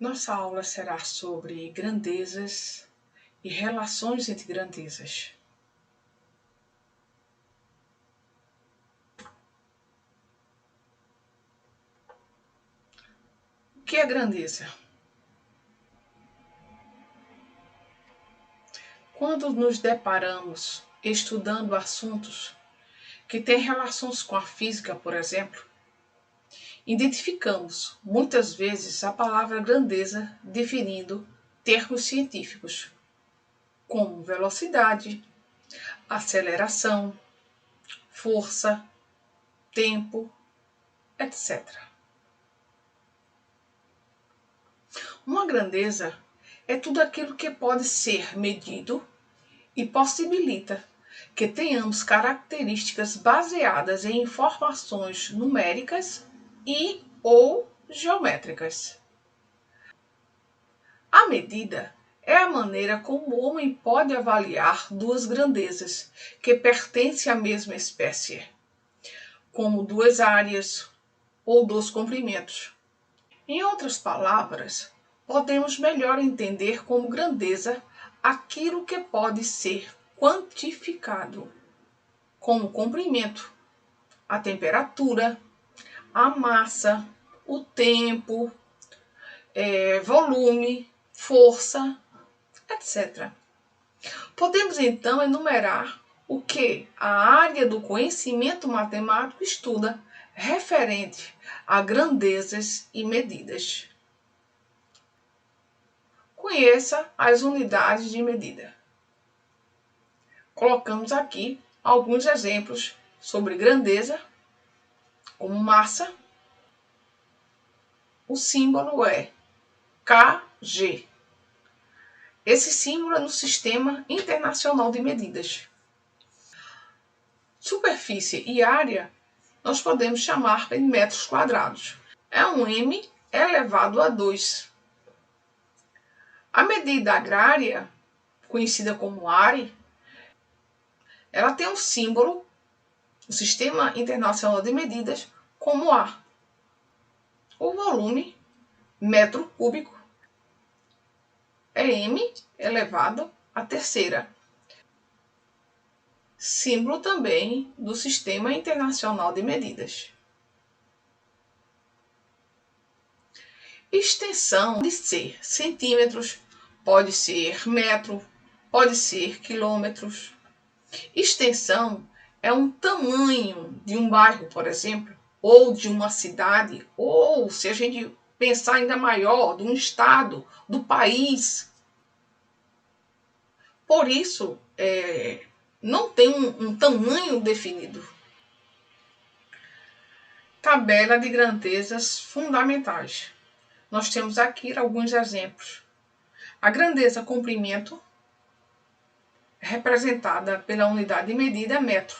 Nossa aula será sobre grandezas e relações entre grandezas. O que é grandeza? Quando nos deparamos estudando assuntos que têm relações com a física, por exemplo, identificamos muitas vezes a palavra grandeza definindo termos científicos, como velocidade, aceleração, força, tempo, etc. Uma grandeza é tudo aquilo que pode ser medido e possibilita que tenhamos características baseadas em informações numéricas e ou geométricas. A medida é a maneira como o homem pode avaliar duas grandezas que pertencem à mesma espécie, como duas áreas ou dois comprimentos. Em outras palavras, podemos melhor entender como grandeza aquilo que pode ser quantificado, como o comprimento, a temperatura, a massa, o tempo, volume, força, etc. Podemos então enumerar o que a área do conhecimento matemático estuda referente a grandezas e medidas. Conheça as unidades de medida. Colocamos aqui alguns exemplos sobre grandeza, como massa. O símbolo é kg. Esse símbolo é no Sistema Internacional de Medidas. Superfície e área nós podemos chamar em metros quadrados. É um m elevado a 2. A medida agrária, conhecida como ARE, ela tem um símbolo, o Sistema Internacional de Medidas, como A. O volume, metro cúbico, é m elevado a terceira. Símbolo também do Sistema Internacional de Medidas. Extensão pode ser centímetros, pode ser metro, pode ser quilômetros. Extensão é um tamanho de um bairro, por exemplo, ou de uma cidade, ou, se a gente pensar ainda maior, de um estado, do país. Por isso, não tem um tamanho definido. Tabela de grandezas fundamentais. Nós temos aqui alguns exemplos. A grandeza comprimento, representada pela unidade de medida é metro.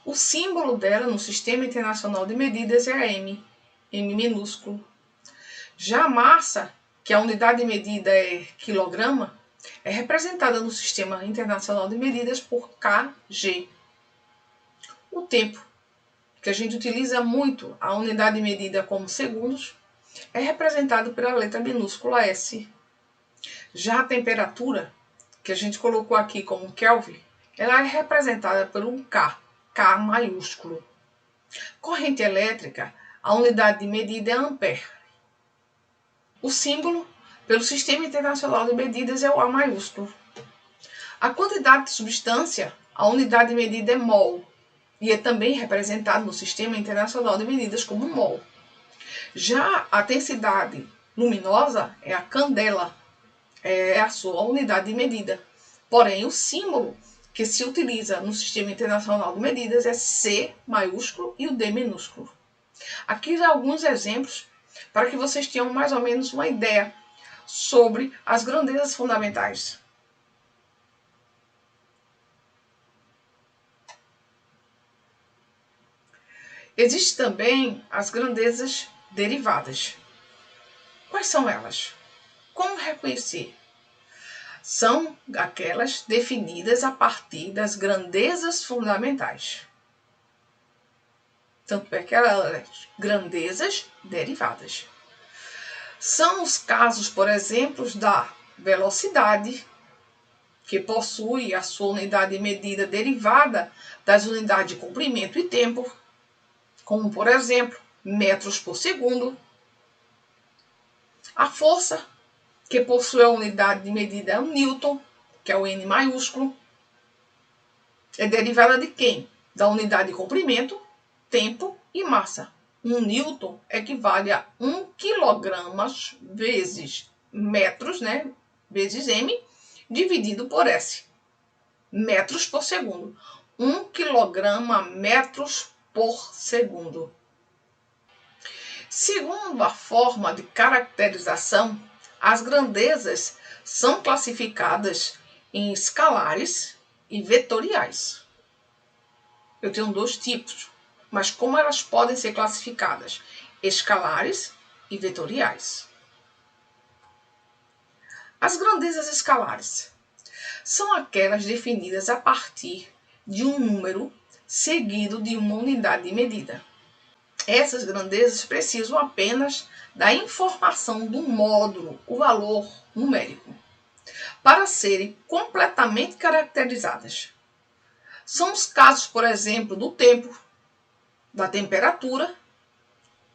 O símbolo dela no Sistema Internacional de Medidas é M, M minúsculo. Já a massa, que a unidade de medida é quilograma, é representada no Sistema Internacional de Medidas por kg. O tempo, que a gente utiliza muito a unidade de medida como segundos, é representado pela letra minúscula S. Já a temperatura, que a gente colocou aqui como Kelvin, ela é representada por um K, K maiúsculo. Corrente elétrica, a unidade de medida é ampere. O símbolo, pelo Sistema Internacional de Medidas, é o A maiúsculo. A quantidade de substância, a unidade de medida é mol, e é também representado no Sistema Internacional de Medidas como mol. Já a densidade luminosa é a candela, é a sua unidade de medida. Porém, o símbolo que se utiliza no Sistema Internacional de Medidas é C maiúsculo e o D minúsculo. Aqui já alguns exemplos para que vocês tenham mais ou menos uma ideia sobre as grandezas fundamentais. Existem também as grandezas derivadas. Quais são elas? Como reconhecer? São aquelas definidas a partir das grandezas fundamentais. Tanto é que elas grandezas derivadas. São os casos, por exemplo, da velocidade, que possui a sua unidade de medida derivada das unidades de comprimento e tempo, como, por exemplo, metros por segundo. A força, que possui a unidade de medida Newton, que é o N maiúsculo, é derivada de quem? Da unidade de comprimento, tempo e massa. 1 Newton equivale a 1 kg vezes metros, né? Vezes M, dividido por S. Metros por segundo. 1 kg metros por segundo. Segundo a forma de caracterização, as grandezas são classificadas em escalares e vetoriais. Eu tenho dois tipos, mas como elas podem ser classificadas? Escalares e vetoriais. As grandezas escalares são aquelas definidas a partir de um número seguido de uma unidade de medida. Essas grandezas precisam apenas da informação do módulo, o valor numérico, para serem completamente caracterizadas. São os casos, por exemplo, do tempo, da temperatura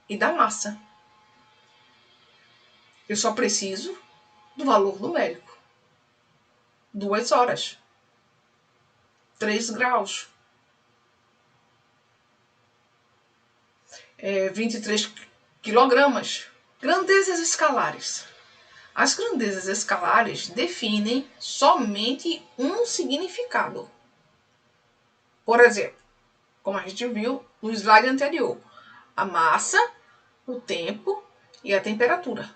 e da massa. Eu só preciso do valor numérico. 2 horas, 3 graus, 23 quilogramas. Grandezas escalares. As grandezas escalares definem somente um significado. Por exemplo, como a gente viu no slide anterior, a massa, o tempo e a temperatura.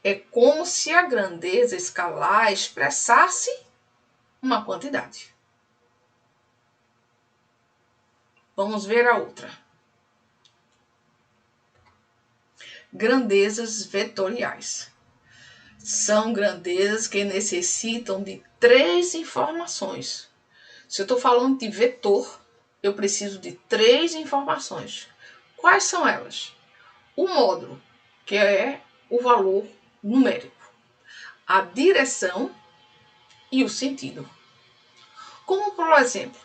É como se a grandeza escalar expressasse uma quantidade. Vamos ver a outra. Grandezas vetoriais. São grandezas que necessitam de 3 informações. Se eu estou falando de vetor, eu preciso de 3 informações. Quais são elas? O módulo, que é o valor numérico, a direção e o sentido. Como, por exemplo,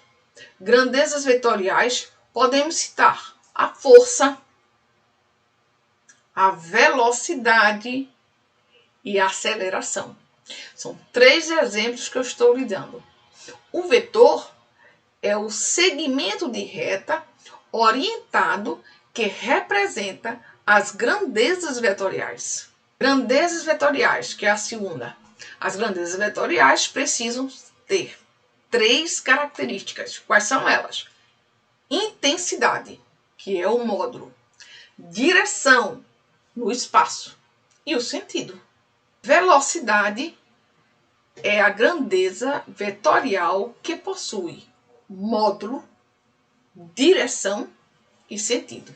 grandezas vetoriais, podemos citar a força, a velocidade e a aceleração. São 3 exemplos que eu estou lhe dando. O vetor é o segmento de reta orientado que representa as grandezas vetoriais. Grandezas vetoriais, que é a segunda. As grandezas vetoriais precisam ter 3 características. Quais são elas? Intensidade, que é o módulo. Direção no espaço e o sentido. Velocidade é a grandeza vetorial que possui módulo, direção e sentido.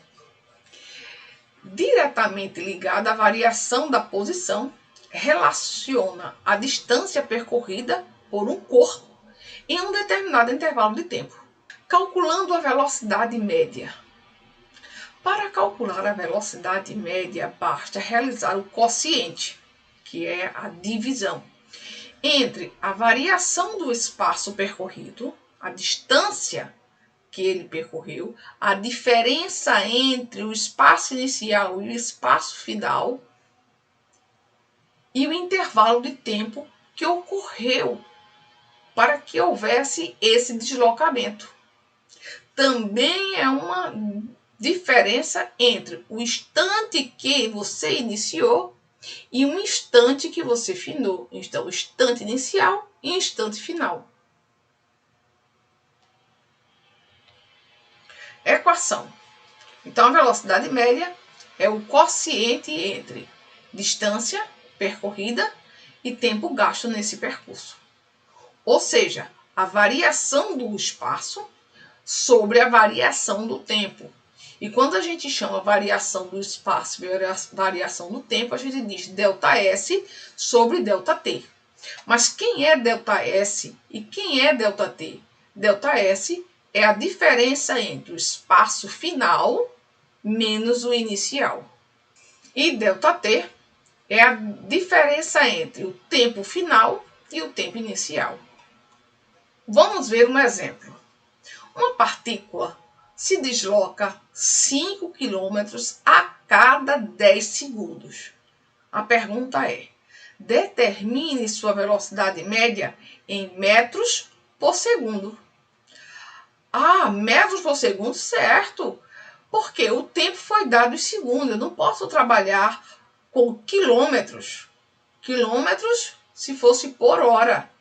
Diretamente ligada à variação da posição, relaciona a distância percorrida por um corpo em um determinado intervalo de tempo. Calculando a velocidade média. Para calcular a velocidade média, basta realizar o quociente, que é a divisão, entre a variação do espaço percorrido, a distância que ele percorreu, a diferença entre o espaço inicial e o espaço final e o intervalo de tempo que ocorreu para que houvesse esse deslocamento. Também é uma diferença entre o instante que você iniciou e um instante que você finou. Então, instante inicial e instante final. Equação. Então, a velocidade média é o quociente entre distância percorrida e tempo gasto nesse percurso. Ou seja, a variação do espaço sobre a variação do tempo. E quando a gente chama variação do espaço e variação do tempo, a gente diz ΔS sobre ΔT. Mas quem é ΔS e quem é ΔT? ΔS é a diferença entre o espaço final menos o inicial. E ΔT é a diferença entre o tempo final e o tempo inicial. Vamos ver um exemplo. Uma partícula se desloca 5 km a cada 10 segundos. A pergunta é: determine sua velocidade média em metros por segundo. Ah, metros por segundo, certo. Porque o tempo foi dado em segundos. Eu não posso trabalhar com quilômetros. Quilômetros se fosse por hora.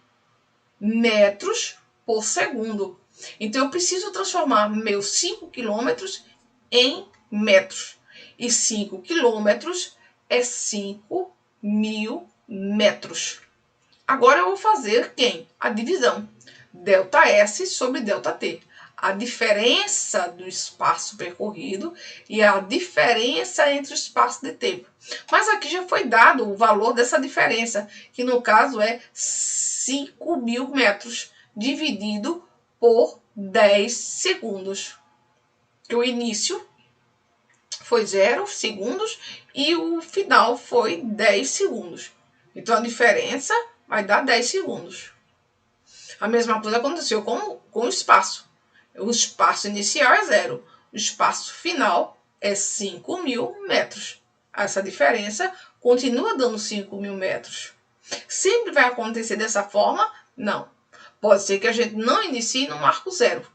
Metros por segundo. Então, eu preciso transformar meus 5 quilômetros em metros. E 5 quilômetros é 5.000 metros. Agora, eu vou fazer quem? A divisão. ΔS sobre ΔT. A diferença do espaço percorrido e a diferença entre o espaço de tempo. Mas aqui já foi dado o valor dessa diferença, que no caso é 5.000 metros, dividido por 10 segundos. O início foi 0 segundos e o final foi 10 segundos. Então, a diferença vai dar 10 segundos. A mesma coisa aconteceu com o espaço. O espaço inicial é 0. O espaço final é 5.000 metros. Essa diferença continua dando 5.000 metros. Sempre vai acontecer dessa forma? Não. Pode ser que a gente não inicie no marco 0.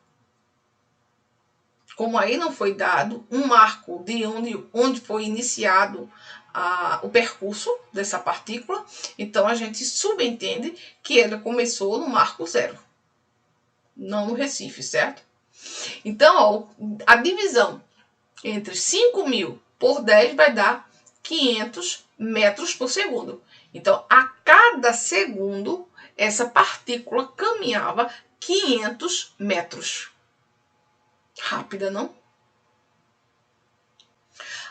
Como aí não foi dado um marco de onde foi iniciado o percurso dessa partícula, então a gente subentende que ela começou no marco 0. Não no Recife, certo? Então, ó, a divisão entre 5.000 por 10 vai dar 500 metros por segundo. Então, a cada segundo, essa partícula caminhava 500 metros. Rápida, não?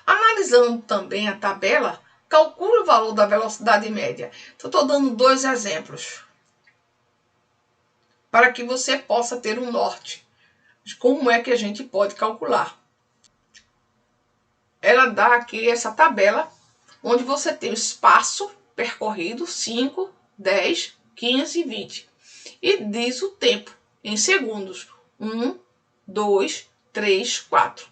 Analisando também a tabela, calcule o valor da velocidade média. Então, estou dando 2 exemplos para que você possa ter um norte de como é que a gente pode calcular. Ela dá aqui essa tabela, onde você tem o espaço percorrido, 5, 10, 15 e 20. E diz o tempo em segundos, 1, 2, 3, 4.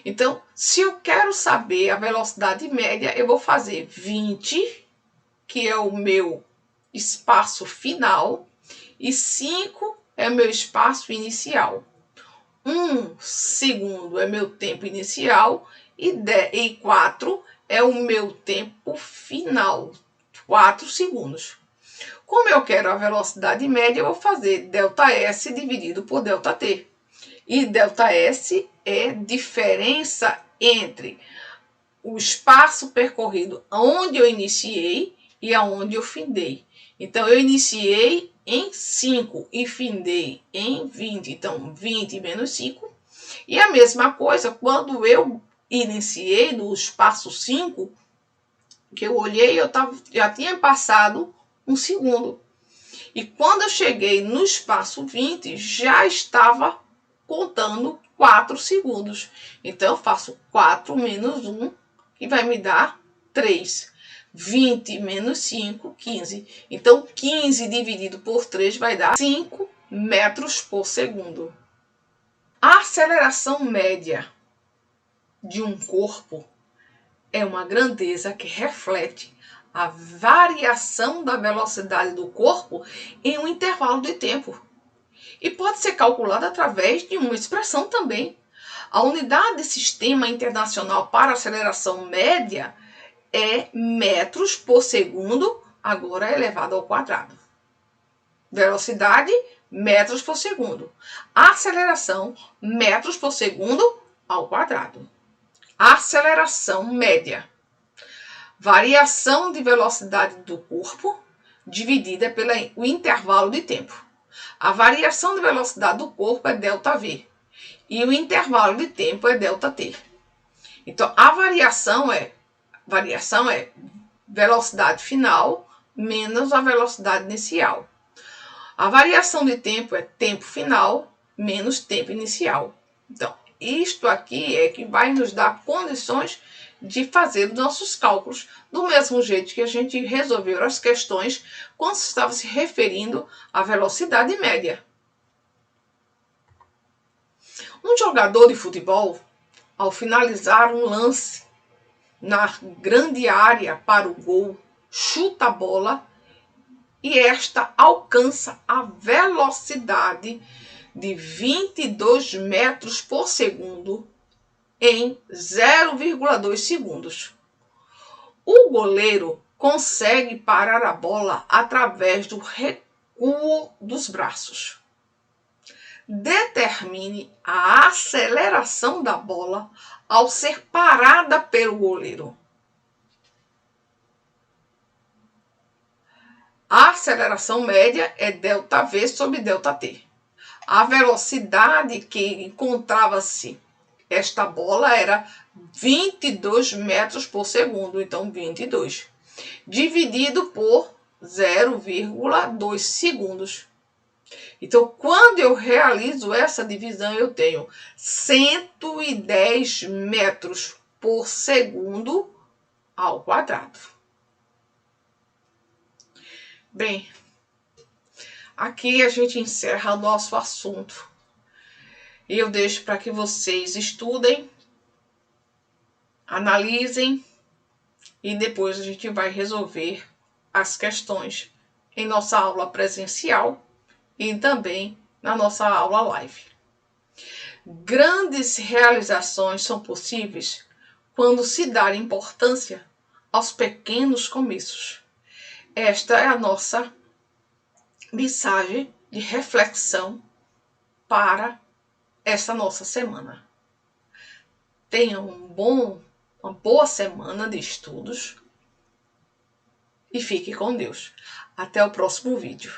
Então, se eu quero saber a velocidade média, eu vou fazer 20, que é o meu espaço final, e 5 é o meu espaço inicial. 1 segundo é meu tempo inicial e 4 é o meu tempo final, 4 segundos. Como eu quero a velocidade média, eu vou fazer ΔS dividido por ΔT. E ΔS é diferença entre o espaço percorrido onde eu iniciei e aonde eu findei. Então, eu iniciei em 5 e findei em 20. Então, 20 menos 5. E a mesma coisa, quando eu iniciei no espaço 5, que eu olhei, já tinha passado um segundo. E quando eu cheguei no espaço 20, já estava contando 4 segundos. Então, eu faço 4 menos 1, que vai me dar 3. 20 menos 5, 15. Então, 15 dividido por 3 vai dar 5 metros por segundo. A aceleração média de um corpo é uma grandeza que reflete a variação da velocidade do corpo em um intervalo de tempo. E pode ser calculada através de uma expressão também. A unidade de Sistema Internacional para Aceleração Média é metros por segundo, agora elevado ao quadrado. Velocidade, metros por segundo. Aceleração, metros por segundo ao quadrado. Aceleração média. Variação de velocidade do corpo dividida pelo intervalo de tempo. A variação de velocidade do corpo é ΔV. E o intervalo de tempo é ΔT. Então, a variação é velocidade final menos a velocidade inicial. A variação de tempo é tempo final menos tempo inicial. Então, isto aqui é que vai nos dar condições de fazer os nossos cálculos, do mesmo jeito que a gente resolveu as questões quando se estava se referindo à velocidade média. Um jogador de futebol, ao finalizar um lance na grande área para o gol, chuta a bola e esta alcança a velocidade de 22 metros por segundo em 0,2 segundos. O goleiro consegue parar a bola através do recuo dos braços. Determine a aceleração da bola ao ser parada pelo goleiro. A aceleração média é ΔV sobre ΔT. A velocidade que encontrava-se esta bola era 22 metros por segundo, então 22, dividido por 0,2 segundos. Então, quando eu realizo essa divisão, eu tenho 110 metros por segundo ao quadrado. Bem, aqui a gente encerra o nosso assunto. E eu deixo para que vocês estudem, analisem e depois a gente vai resolver as questões em nossa aula presencial e também na nossa aula live. Grandes realizações são possíveis quando se dá importância aos pequenos começos. Esta é a nossa mensagem de reflexão para essa nossa semana. Tenham uma boa semana de estudos e fique com Deus. Até o próximo vídeo.